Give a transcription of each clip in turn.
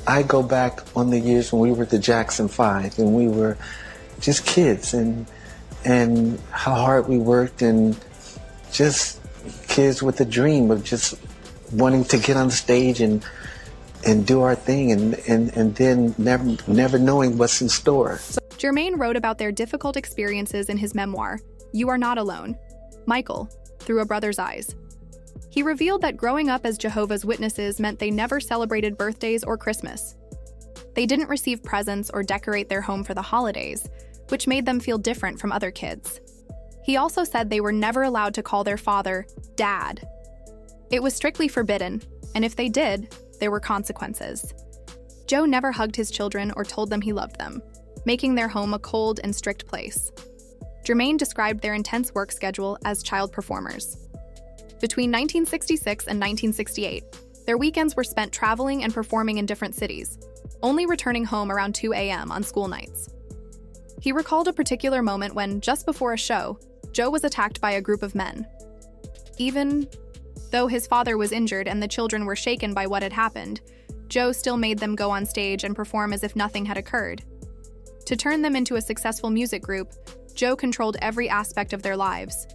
I go back on the years when we were the Jackson 5 and we were just kids, and how hard we worked, and just kids with a dream of just wanting to get on the stage and do our thing, and then never knowing what's in store. Jermaine wrote about their difficult experiences in his memoir, You Are Not Alone, Michael, Through a Brother's Eyes. He revealed that growing up as Jehovah's Witnesses meant they never celebrated birthdays or Christmas. They didn't receive presents or decorate their home for the holidays, which made them feel different from other kids. He also said they were never allowed to call their father Dad. It was strictly forbidden, and if they did, there were consequences. Joe never hugged his children or told them he loved them, making their home a cold and strict place. Jermaine described their intense work schedule as child performers. Between 1966 and 1968, their weekends were spent traveling and performing in different cities, only returning home around 2 a.m. on school nights. He recalled a particular moment when, just before a show, Joe was attacked by a group of men. Even though his father was injured and the children were shaken by what had happened, Joe still made them go on stage and perform as if nothing had occurred. To turn them into a successful music group, Joe controlled every aspect of their lives.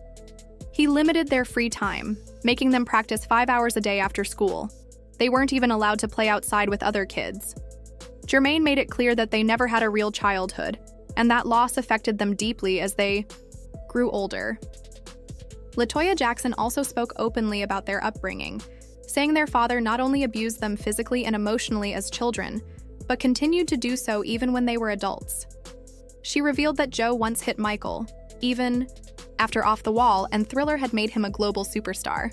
He limited their free time, making them practice 5 hours a day after school. They weren't even allowed to play outside with other kids. Jermaine made it clear that they never had a real childhood, and that loss affected them deeply as they grew older. LaToya Jackson also spoke openly about their upbringing, saying their father not only abused them physically and emotionally as children, but continued to do so even when they were adults. She revealed that Joe once hit Michael, even after Off the Wall and Thriller had made him a global superstar.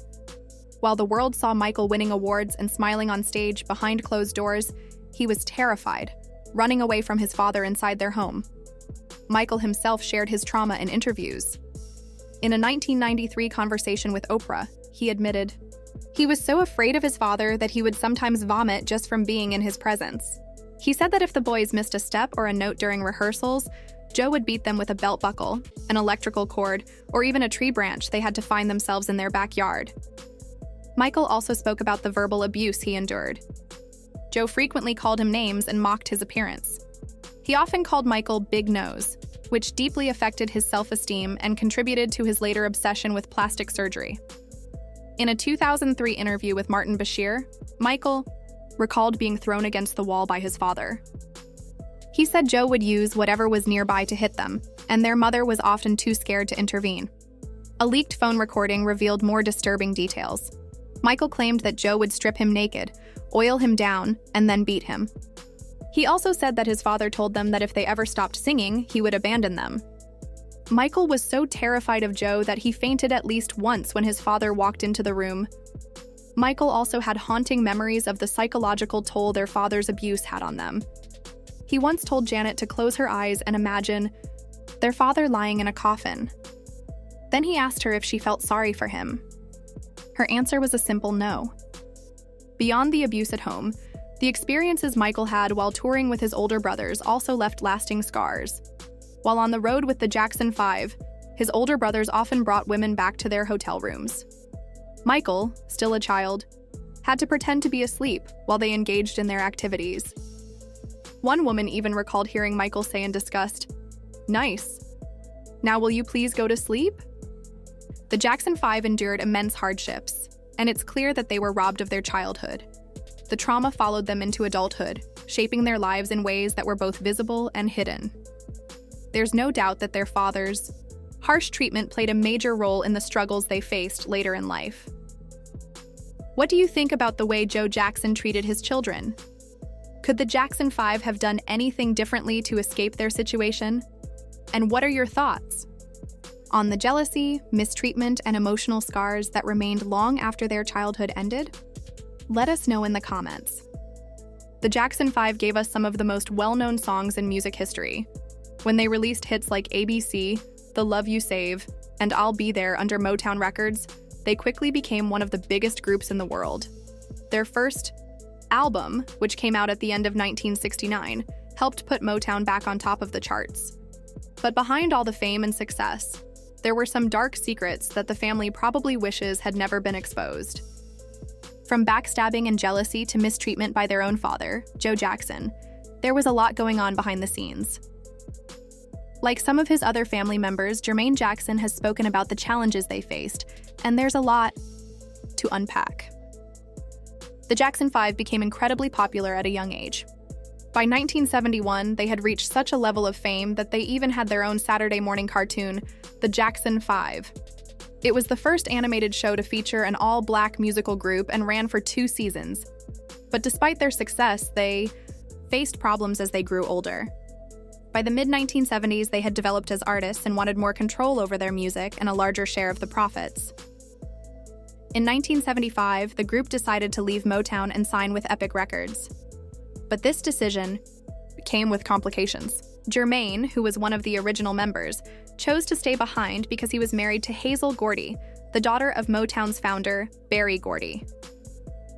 While the world saw Michael winning awards and smiling on stage behind closed doors, he was terrified, running away from his father inside their home. Michael himself shared his trauma in interviews. In a 1993 conversation with Oprah, he admitted, he was so afraid of his father that he would sometimes vomit just from being in his presence. He said that if the boys missed a step or a note during rehearsals, Joe would beat them with a belt buckle, an electrical cord, or even a tree branch they had to find themselves in their backyard. Michael also spoke about the verbal abuse he endured. Joe frequently called him names and mocked his appearance. He often called Michael Big Nose, which deeply affected his self-esteem and contributed to his later obsession with plastic surgery. In a 2003 interview with Martin Bashir, Michael recalled being thrown against the wall by his father. He said Joe would use whatever was nearby to hit them, and their mother was often too scared to intervene. A leaked phone recording revealed more disturbing details. Michael claimed that Joe would strip him naked, oil him down, and then beat him. He also said that his father told them that if they ever stopped singing, he would abandon them. Michael was so terrified of Joe that he fainted at least once when his father walked into the room. Michael also had haunting memories of the psychological toll their father's abuse had on them. He once told Janet to close her eyes and imagine their father lying in a coffin. Then he asked her if she felt sorry for him. Her answer was a simple no. Beyond the abuse at home, the experiences Michael had while touring with his older brothers also left lasting scars. While on the road with the Jackson 5, his older brothers often brought women back to their hotel rooms. Michael, still a child, had to pretend to be asleep while they engaged in their activities. One woman even recalled hearing Michael say in disgust, "Nice. Now will you please go to sleep?" The Jackson 5 endured immense hardships, and it's clear that they were robbed of their childhood. The trauma followed them into adulthood, shaping their lives in ways that were both visible and hidden. There's no doubt that their father's harsh treatment played a major role in the struggles they faced later in life. What do you think about the way Joe Jackson treated his children? Could the Jackson 5 have done anything differently to escape their situation? And what are your thoughts on the jealousy, mistreatment, and emotional scars that remained long after their childhood ended? Let us know in the comments. The Jackson 5 gave us some of the most well-known songs in music history. When they released hits like ABC, The Love You Save, and I'll Be There under Motown Records, they quickly became one of the biggest groups in the world. Their first album, which came out at the end of 1969, helped put Motown back on top of the charts. But behind all the fame and success, there were some dark secrets that the family probably wishes had never been exposed. From backstabbing and jealousy to mistreatment by their own father, Joe Jackson, there was a lot going on behind the scenes. Like some of his other family members, Jermaine Jackson has spoken about the challenges they faced, and there's a lot to unpack. The Jackson 5 became incredibly popular at a young age. By 1971, they had reached such a level of fame that they even had their own Saturday morning cartoon, The Jackson 5. It was the first animated show to feature an all-black musical group and ran for 2 seasons. But despite their success, they faced problems as they grew older. By the mid-1970s, they had developed as artists and wanted more control over their music and a larger share of the profits. In 1975, the group decided to leave Motown and sign with Epic Records. But this decision came with complications. Jermaine, who was one of the original members, chose to stay behind because he was married to Hazel Gordy, the daughter of Motown's founder, Berry Gordy.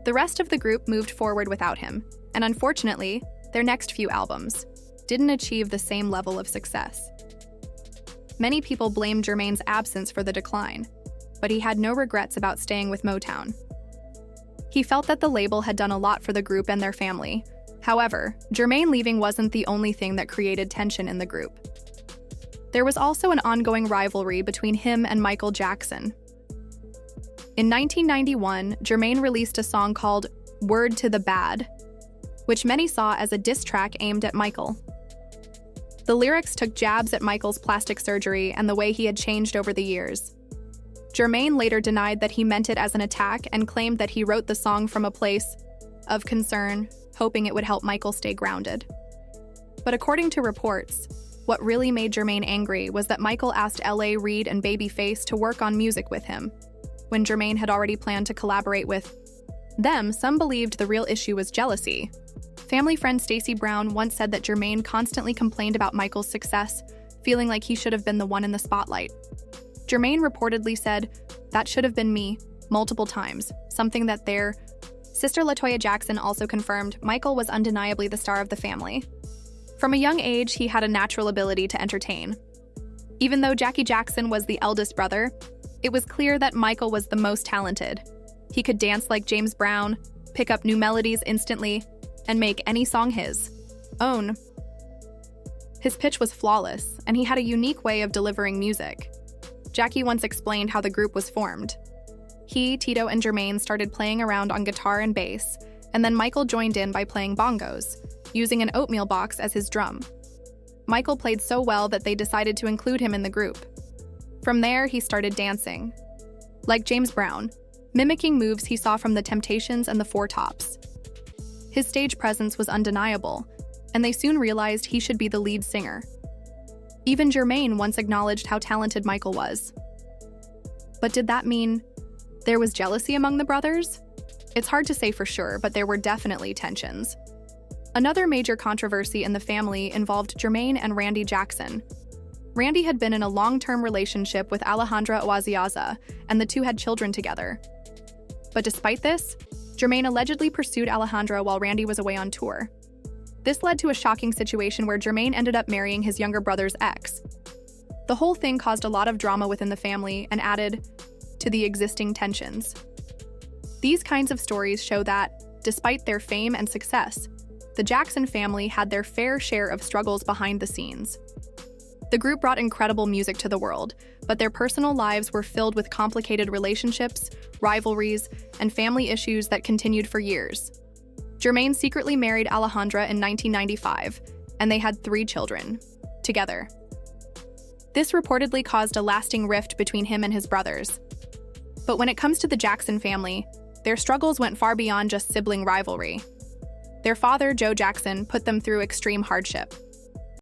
The rest of the group moved forward without him, and unfortunately, their next few albums didn't achieve the same level of success. Many people blamed Jermaine's absence for the decline, but he had no regrets about staying with Motown. He felt that the label had done a lot for the group and their family. However, Jermaine leaving wasn't the only thing that created tension in the group. There was also an ongoing rivalry between him and Michael Jackson. In 1991, Jermaine released a song called Word to the Bad, which many saw as a diss track aimed at Michael. The lyrics took jabs at Michael's plastic surgery and the way he had changed over the years. Jermaine later denied that he meant it as an attack and claimed that he wrote the song from a place of concern, hoping it would help Michael stay grounded. But according to reports, what really made Jermaine angry was that Michael asked L.A. Reid and Babyface to work on music with him, when Jermaine had already planned to collaborate with them. Some believed the real issue was jealousy. Family friend Stacey Brown once said that Jermaine constantly complained about Michael's success, feeling like he should have been the one in the spotlight. Jermaine reportedly said, "That should have been me," multiple times, something that their sister LaToya Jackson also confirmed. Michael was undeniably the star of the family. From a young age, he had a natural ability to entertain. Even though Jackie Jackson was the eldest brother, it was clear that Michael was the most talented. He could dance like James Brown, pick up new melodies instantly, and make any song his own. His pitch was flawless, and he had a unique way of delivering music. Jackie once explained how the group was formed. He, Tito, and Jermaine started playing around on guitar and bass, and then Michael joined in by playing bongos, using an oatmeal box as his drum. Michael played so well that they decided to include him in the group. From there, he started dancing, like James Brown, mimicking moves he saw from the Temptations and the Four Tops. His stage presence was undeniable, and they soon realized he should be the lead singer. Even Jermaine once acknowledged how talented Michael was. But did that mean there was jealousy among the brothers? It's hard to say for sure, but there were definitely tensions. Another major controversy in the family involved Jermaine and Randy Jackson. Randy had been in a long-term relationship with Alejandra Owaziaza, and the two had children together. But despite this, Jermaine allegedly pursued Alejandra while Randy was away on tour. This led to a shocking situation where Jermaine ended up marrying his younger brother's ex. The whole thing caused a lot of drama within the family and added to the existing tensions. These kinds of stories show that, despite their fame and success, the Jackson family had their fair share of struggles behind the scenes. The group brought incredible music to the world, but their personal lives were filled with complicated relationships, rivalries, and family issues that continued for years. Jermaine secretly married Alejandra in 1995, and they had 3 children together. This reportedly caused a lasting rift between him and his brothers. But when it comes to the Jackson family, their struggles went far beyond just sibling rivalry. Their father, Joe Jackson, put them through extreme hardship.